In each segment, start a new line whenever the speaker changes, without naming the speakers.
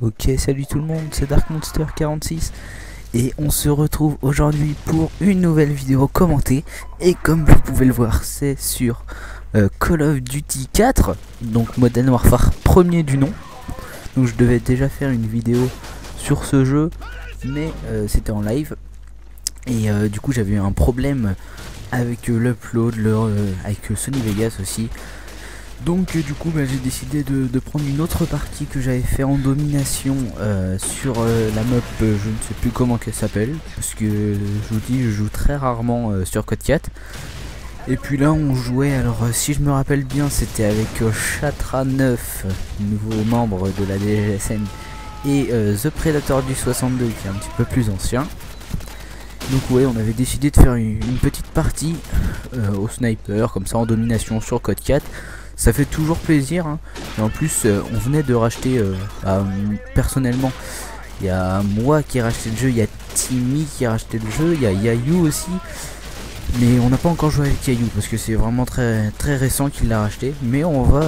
Ok, salut tout le monde, c'est Dark Monster 46 et on se retrouve aujourd'hui pour une nouvelle vidéo commentée. Et comme vous pouvez le voir, c'est sur Call of Duty 4, donc Modern Warfare premier du nom. Donc je devais déjà faire une vidéo sur ce jeu, mais c'était en live. Et du coup j'avais eu un problème avec l'upload, avec Sony Vegas aussi. Donc du coup j'ai décidé de prendre une autre partie que j'avais fait en domination sur la map, je ne sais plus comment qu'elle s'appelle, parce que je vous dis je joue très rarement sur Code 4. Et puis là on jouait, alors si je me rappelle bien, c'était avec Chatra 9, nouveau membre de la DGSN, et The Predator du 62 qui est un petit peu plus ancien. Donc ouais, on avait décidé de faire une petite partie au sniper, comme ça en domination sur Code 4. Ça fait toujours plaisir, hein. Et en plus on venait de racheter, personnellement, il y a moi qui ai racheté le jeu, il y a Timmy qui a racheté le jeu, il y a Yayu aussi. Mais on n'a pas encore joué avec Yayu parce que c'est vraiment très récent qu'il l'a racheté. Mais on va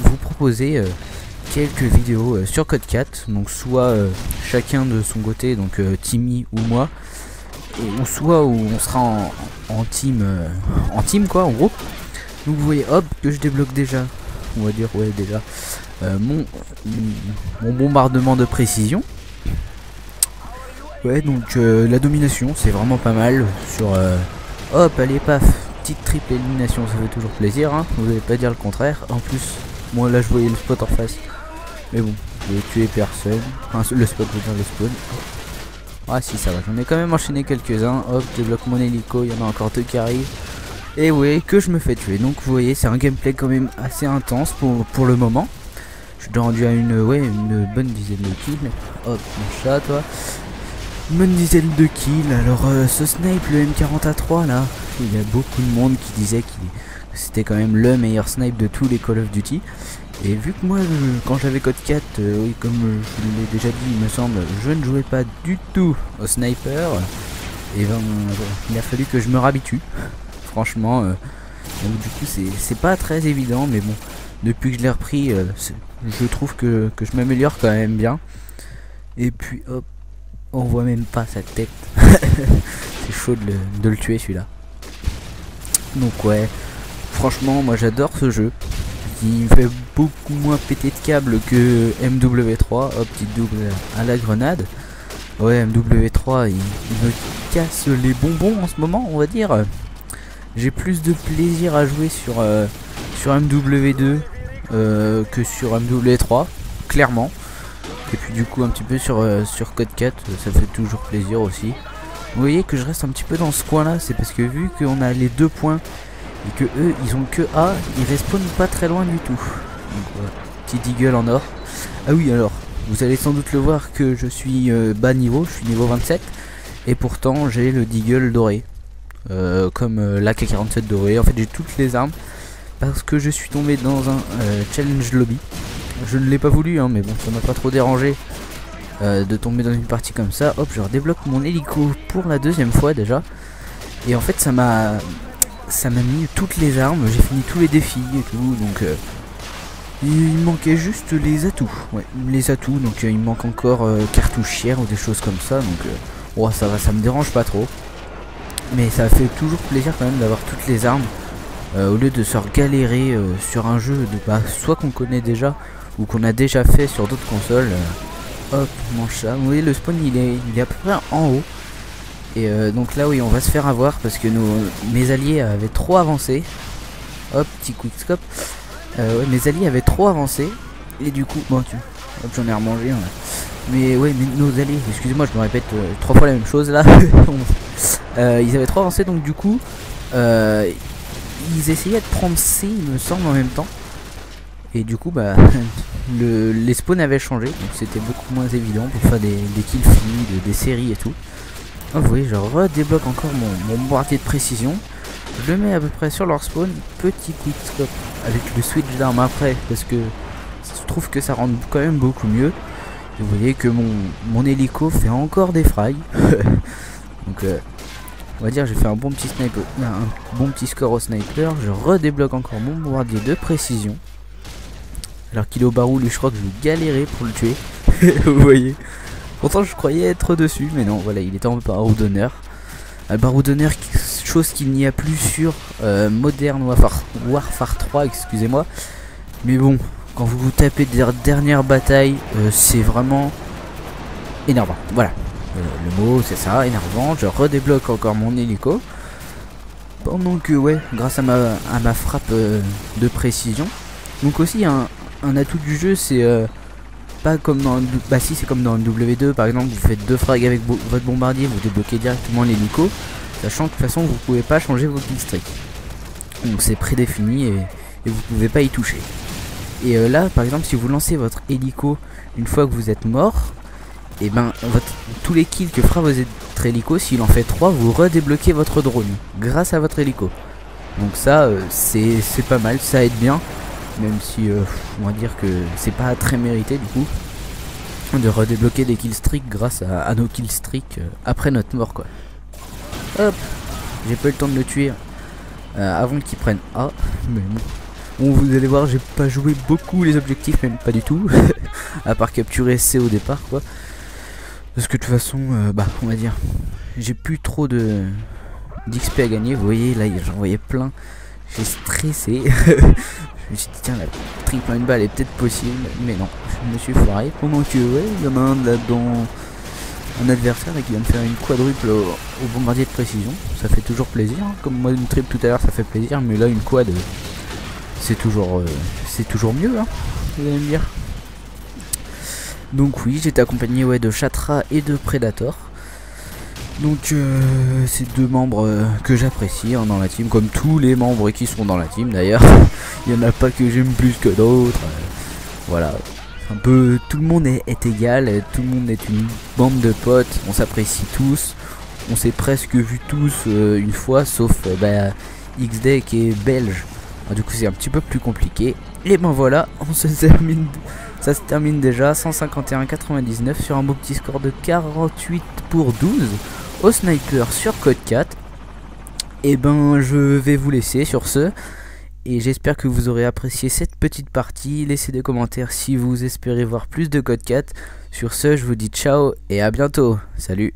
vous proposer quelques vidéos sur Code 4. Donc soit chacun de son côté, donc Timmy ou moi. Ou soit où on sera en team quoi, en groupe. Donc vous voyez, hop, que je débloque déjà, on va dire, ouais, déjà mon bombardement de précision. Ouais, donc la domination c'est vraiment pas mal sur hop, allez, paf, petite triple élimination, ça fait toujours plaisir, hein, vous n'allez pas dire le contraire. En plus moi là je voyais le spot en face, mais bon, je vais tuer personne, enfin le spot, je veux dire le spawn. Ah si, ça va, j'en ai quand même enchaîné quelques-uns. Hop, débloque mon hélico, il y en a encore deux qui arrivent. Et ouais, que je me fais tuer. Donc vous voyez, c'est un gameplay quand même assez intense pour le moment. Je suis rendu à une bonne dizaine de kills. Hop, mon chat, toi. Une bonne dizaine de kills. Alors ce snipe, le M40A3 là, il y a beaucoup de monde qui disait que c'était quand même le meilleur snipe de tous les Call of Duty. Et vu que moi, quand j'avais Code 4, oui, comme je l'ai déjà dit, il me semble, je ne jouais pas du tout au sniper. Et ben, il a fallu que je me réhabitue. Franchement, donc du coup c'est pas très évident, mais bon, depuis que je l'ai repris, je trouve que je m'améliore quand même bien. Et puis hop, on voit même pas sa tête. C'est chaud de le tuer celui-là. Donc ouais, franchement moi j'adore ce jeu. Il me fait beaucoup moins péter de câbles que MW3. Hop, petite double à la grenade. Ouais, MW3 il me casse les bonbons en ce moment, on va dire. J'ai plus de plaisir à jouer sur MW2 que sur MW3, clairement. Et puis du coup un petit peu sur Code 4, ça fait toujours plaisir aussi. Vous voyez que je reste un petit peu dans ce coin là, c'est parce que vu qu'on a les 2 points et que eux ils ont que A, ils respawnent pas très loin du tout. Donc voilà, petit deagle en or. Ah oui, alors vous allez sans doute le voir que je suis bas niveau, je suis niveau 27. Et pourtant j'ai le deagle doré. Comme l'AK-47 doré. En fait j'ai toutes les armes parce que je suis tombé dans un challenge lobby. Je ne l'ai pas voulu, hein, mais bon, ça m'a pas trop dérangé de tomber dans une partie comme ça. Hop, je redébloque mon hélico pour la 2e fois déjà. Et en fait ça m'a mis toutes les armes, j'ai fini tous les défis et tout. Donc il manquait juste les atouts. Ouais, les atouts. Donc il me manque encore cartouchière ou des choses comme ça. Donc oh, ça va, ça me dérange pas trop. Mais ça fait toujours plaisir quand même d'avoir toutes les armes au lieu de se galérer sur un jeu de soit qu'on connaît déjà ou qu'on a déjà fait sur d'autres consoles. Hop, mon chat. Vous voyez, le spawn il est à peu près en haut. Et donc là oui, on va se faire avoir parce que mes alliés avaient trop avancé. Hop, petit quickscope. Ouais, mes alliés avaient trop avancé. Et du coup, bon, hop, j'en ai remangé un là. Mais ouais, mais nos alliés, excusez-moi, je me répète 3 fois la même chose là. Ils avaient trop avancé, donc du coup ils essayaient de prendre C, il me semble, en même temps. Et du coup les spawns avaient changé, donc c'était beaucoup moins évident pour faire des kills fluides, des séries et tout. Oh, vous voyez, je redébloque encore mon bombardier de précision. Je le mets à peu près sur leur spawn. Petit quickscope avec le switch d'arme après, parce que je trouve que ça rend quand même beaucoup mieux. Et vous voyez que mon hélico fait encore des frags. Donc on va dire j'ai fait un bon petit sniper, un bon petit score au sniper. Je redébloque encore mon bombardier de précision. Alors qu'il est au barou, lui je crois que je vais galérer pour le tuer. Vous voyez. Pourtant je croyais être dessus, mais non, voilà, il était en barreau d'honneur. Barreau d'honneur, chose qu'il n'y a plus sur Modern Warfare 3, excusez-moi. Mais bon, quand vous vous tapez des dernières batailles, c'est vraiment énervant. Voilà, le mot c'est ça, énervant. Je redébloque encore mon hélico. Pendant que, ouais, grâce à ma frappe de précision. Donc aussi, un atout du jeu, c'est pas comme dans le... Bah si, c'est comme dans le W2, par exemple, vous faites 2 frags avec votre bombardier, vous débloquez directement l'hélico. Sachant que de toute façon, vous pouvez pas changer vos killstreaks. Donc c'est prédéfini et vous pouvez pas y toucher. Et là, par exemple, si vous lancez votre hélico une fois que vous êtes mort, et ben tous les kills que fera votre hélico, s'il en fait 3, vous redébloquez votre drone grâce à votre hélico. Donc ça, c'est pas mal, ça aide bien. Même si on va dire que c'est pas très mérité du coup de redébloquer des killstreaks grâce à nos killstreaks après notre mort quoi. Hop, j'ai pas eu le temps de le tuer avant qu'il prenne A. Mais bon, vous allez voir, j'ai pas joué beaucoup les objectifs, même pas du tout. À part capturer C au départ quoi. Parce que de toute façon, bah on va dire, j'ai plus trop d'XP à gagner. Vous voyez là, j'en voyais plein. J'ai stressé. Je me suis dit tiens, la triple à une balle est peut-être possible, mais non, je me suis foiré. Pendant que ouais, il y en a un là-dedans, un adversaire là, qui vient de faire une quadruple au bombardier de précision. Ça fait toujours plaisir, hein. Comme moi une triple tout à l'heure ça fait plaisir, mais là une quad c'est toujours mieux, hein, vous allez me dire. Donc oui, j'étais accompagné ouais, de Chatra et de Predator. Donc c'est 2 membres que j'apprécie hein, dans la team, comme tous les membres qui sont dans la team d'ailleurs. Il n'y en a pas que j'aime plus que d'autres. Voilà, un peu tout le monde est égal, tout le monde est une bande de potes, on s'apprécie tous. On s'est presque vu tous une fois, sauf XD qui est belge. Alors, du coup c'est un petit peu plus compliqué. Et ben voilà, ça se termine déjà 151-99 sur un beau petit score de 48 pour 12 au sniper sur code 4. Et ben je vais vous laisser sur ce. Et j'espère que vous aurez apprécié cette petite partie. Laissez des commentaires si vous espérez voir plus de code 4. Sur ce, je vous dis ciao et à bientôt. Salut.